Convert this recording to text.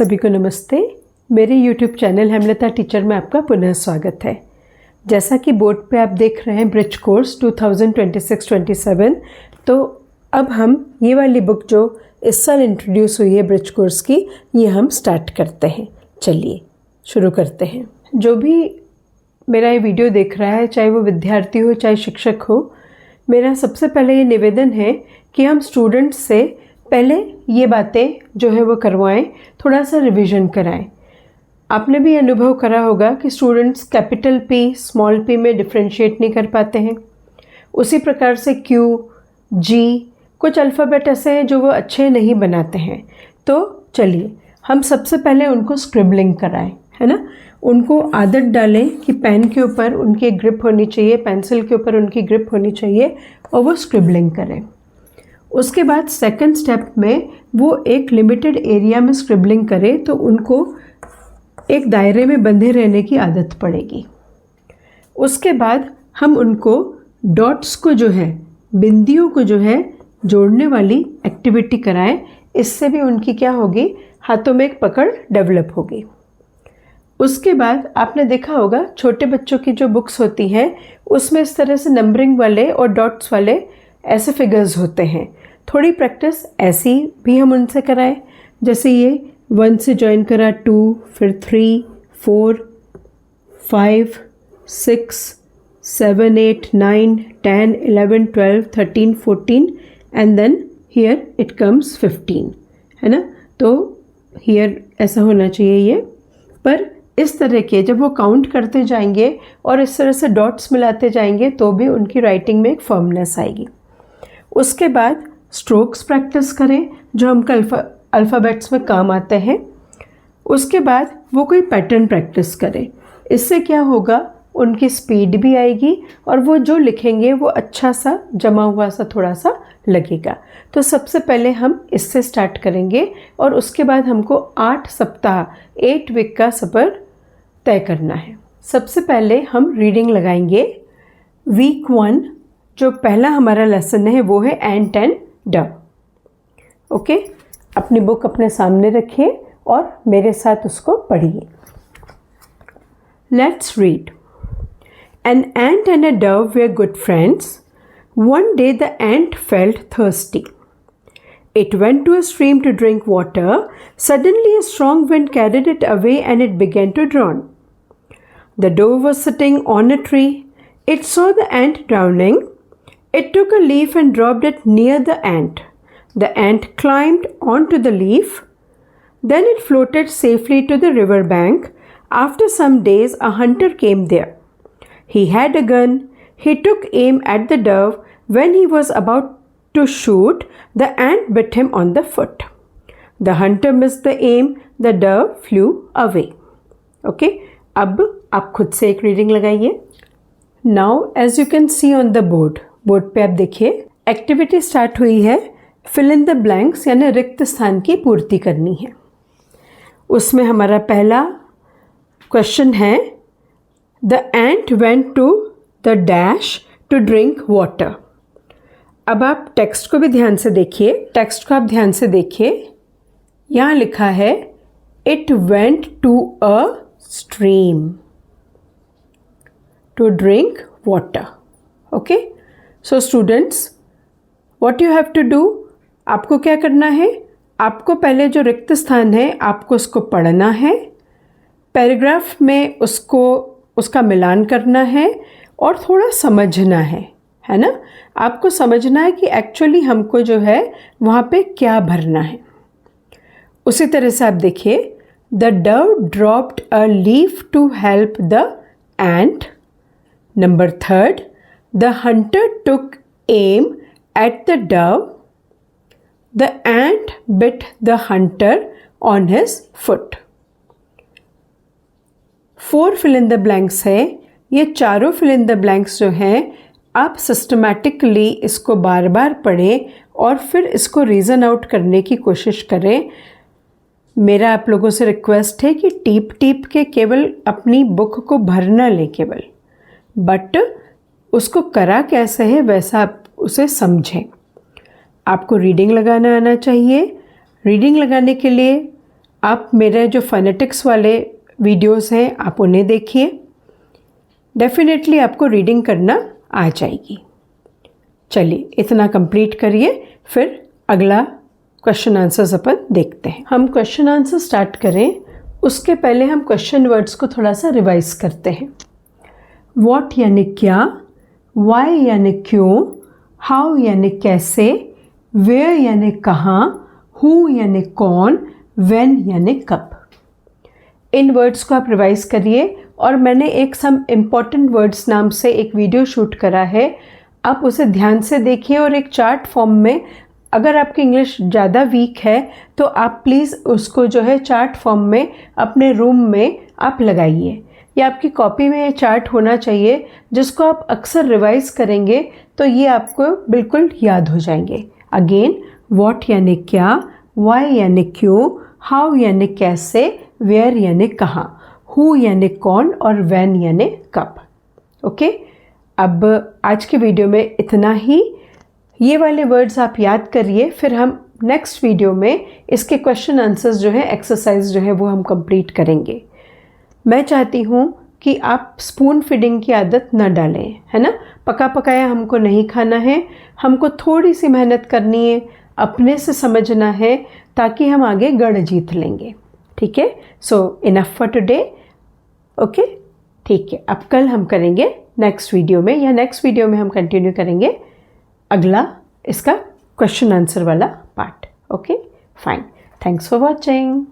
सभी को नमस्ते। मेरे YouTube चैनल हेमलता टीचर में आपका पुनः स्वागत है। जैसा कि बोर्ड पे आप देख रहे हैं ब्रिज कोर्स 2026-27, तो अब हम ये वाली बुक जो इस साल इंट्रोड्यूस हुई है ब्रिज कोर्स की, ये हम स्टार्ट करते हैं। चलिए शुरू करते हैं। जो भी मेरा ये वीडियो देख रहा है, चाहे वो विद्यार्थी हो चाहे शिक्षक हो, मेरा सबसे पहले ये निवेदन है कि हम स्टूडेंट्स से पहले ये बातें जो है वो करवाएं, थोड़ा सा रिवीजन कराएं। आपने भी अनुभव करा होगा कि students capital P small P में डिफ्रेंशिएट नहीं कर पाते हैं। उसी प्रकार से क्यू जी कुछ अल्फ़ाबेट ऐसे हैं जो वो अच्छे नहीं बनाते हैं। तो चलिए हम सबसे पहले उनको स्क्रिबलिंग कराएं, है ना। उनको आदत डालें कि पेन के ऊपर उनकी ग्रिप होनी चाहिए, पेंसिल के ऊपर उनकी ग्रिप होनी चाहिए और वो स्क्रिबलिंग करें। उसके बाद सेकंड स्टेप में वो एक लिमिटेड एरिया में स्क्रिबलिंग करें, तो उनको एक दायरे में बंधे रहने की आदत पड़ेगी। उसके बाद हम उनको डॉट्स को जो है, बिंदियों को जो है जोड़ने वाली एक्टिविटी कराएं। इससे भी उनकी क्या होगी, हाथों में एक पकड़ डेवलप होगी। उसके बाद आपने देखा होगा छोटे बच्चों की जो बुक्स होती हैं उसमें इस तरह से नंबरिंग वाले और डॉट्स वाले ऐसे फिगर्स होते हैं। थोड़ी प्रैक्टिस ऐसी भी हम उनसे कराएं, जैसे ये 1 से ज्वाइन करा 2, फिर 3, 4, 5, 6, 7, 8, 9, 10, 11, 12, 13, 14 and then here it comes 15, है ना। तो हियर ऐसा होना चाहिए ये। पर इस तरह के जब वो काउंट करते जाएंगे और इस तरह से डॉट्स मिलाते जाएंगे तो भी उनकी राइटिंग में एक फर्मनेस आएगी। उसके बाद स्ट्रोक्स प्रैक्टिस करें जो हमको अल्फ़ाबेट्स में काम आते हैं। उसके बाद वो कोई पैटर्न प्रैक्टिस करें। इससे क्या होगा, उनकी स्पीड भी आएगी और वो जो लिखेंगे वो अच्छा सा जमा हुआ सा थोड़ा सा लगेगा। तो सबसे पहले हम इससे स्टार्ट करेंगे और उसके बाद हमको 8 सप्ताह 8 वीक का सफ़र तय करना है। सबसे पहले हम रीडिंग लगाएंगे। वीक 1 जो पहला हमारा लेसन है वो है एंट एंड डव। ओके, अपनी बुक अपने सामने रखिए और मेरे साथ उसको पढ़िए। Let's read. An ant and a dove were good friends. One day the ant felt thirsty. It went to a stream to drink water. Suddenly a strong wind carried it away and it began to drown. The dove was sitting on a tree. It saw the ant drowning. It took a leaf and dropped it near the ant. The ant climbed onto the leaf. Then it floated safely to the river bank. After some days, a hunter came there. He had a gun. He took aim at the dove. When he was about to shoot, the ant bit him on the foot. The hunter missed the aim. The dove flew away. Okay, अब आप खुद से एक reading लगाइए। Now, as you can see on the board, board पे आप देखिए activity start हुई है। फिल इन द ब्लैंक्स यानी रिक्त स्थान की पूर्ति करनी है। उसमें हमारा पहला क्वेश्चन है the ant went to the dash to drink water. अब आप टेक्स्ट को भी ध्यान से देखिए। टेक्स्ट को आप ध्यान से देखिए। यहाँ लिखा है it went to a stream to drink water. Okay, so students what you have to do, आपको क्या करना है, आपको पहले जो रिक्त स्थान है आपको उसको पढ़ना है, पैराग्राफ में उसका मिलान करना है और थोड़ा समझना है ना। आपको समझना है कि एक्चुअली हमको जो है वहाँ पे क्या भरना है। उसी तरह से आप देखिए the dove dropped a leaf to help the ant. Number 3, the hunter took aim at the dove. The ant bit the hunter on his foot. 4 fill in the blanks है। ये चारों fill in the blanks जो हैं आप systematically इसको बार बार पढ़ें और फिर इसको रीज़न आउट करने की कोशिश करें। मेरा आप लोगों से रिक्वेस्ट है कि टीप के केवल अपनी बुक को भरना लें केवल, बट उसको करा कैसे है वैसा आप उसे समझें। आपको रीडिंग लगाना आना चाहिए। रीडिंग लगाने के लिए आप मेरे जो फोनेटिक्स वाले वीडियोस हैं आप उन्हें देखिए, डेफिनेटली आपको रीडिंग करना आ जाएगी। चलिए इतना कंप्लीट करिए, फिर अगला क्वेश्चन आंसर्स अपन देखते हैं। हम क्वेश्चन आंसर स्टार्ट करें उसके पहले हम क्वेश्चन वर्ड्स को थोड़ा सा रिवाइज करते हैं। वॉट यानी क्या, वाई यानी क्यों, हाउ यानी कैसे, वेयर यानी कहाँ, हु यानी कौन, व्हेन यानी कब। इन वर्ड्स को आप रिवाइज करिए और मैंने एक सम इम्पॉर्टेंट वर्ड्स नाम से एक वीडियो शूट करा है, आप उसे ध्यान से देखिए और एक चार्ट फॉर्म में, अगर आपकी इंग्लिश ज़्यादा वीक है तो आप प्लीज़ उसको जो है चार्ट फॉर्म में अपने रूम में आप लगाइए, या आपकी कॉपी में ये चार्ट होना चाहिए जिसको आप अक्सर रिवाइज करेंगे तो ये आपको बिल्कुल याद हो जाएंगे। अगेन, व्हाट यानी क्या, वाई यानी क्यों, हाउ यानी कैसे, वेयर यानी कहाँ, हु यानी कौन और व्हेन यानी कब। ओके, अब आज के वीडियो में इतना ही। ये वाले वर्ड्स आप याद करिए, फिर हम नेक्स्ट वीडियो में इसके क्वेश्चन आंसर्स जो है, एक्सरसाइज जो है वो हम कंप्लीट करेंगे। मैं चाहती हूँ कि आप स्पून फीडिंग की आदत न डालें, है ना। पका पकाया हमको नहीं खाना है, हमको थोड़ी सी मेहनत करनी है, अपने से समझना है ताकि हम आगे गढ़ जीत लेंगे। ठीक है, सो इनफ फॉर टुडे। ओके, ठीक है, अब कल हम करेंगे नेक्स्ट वीडियो में, या नेक्स्ट वीडियो में हम कंटिन्यू करेंगे अगला इसका क्वेश्चन आंसर वाला part. Okay, fine, thanks for watching.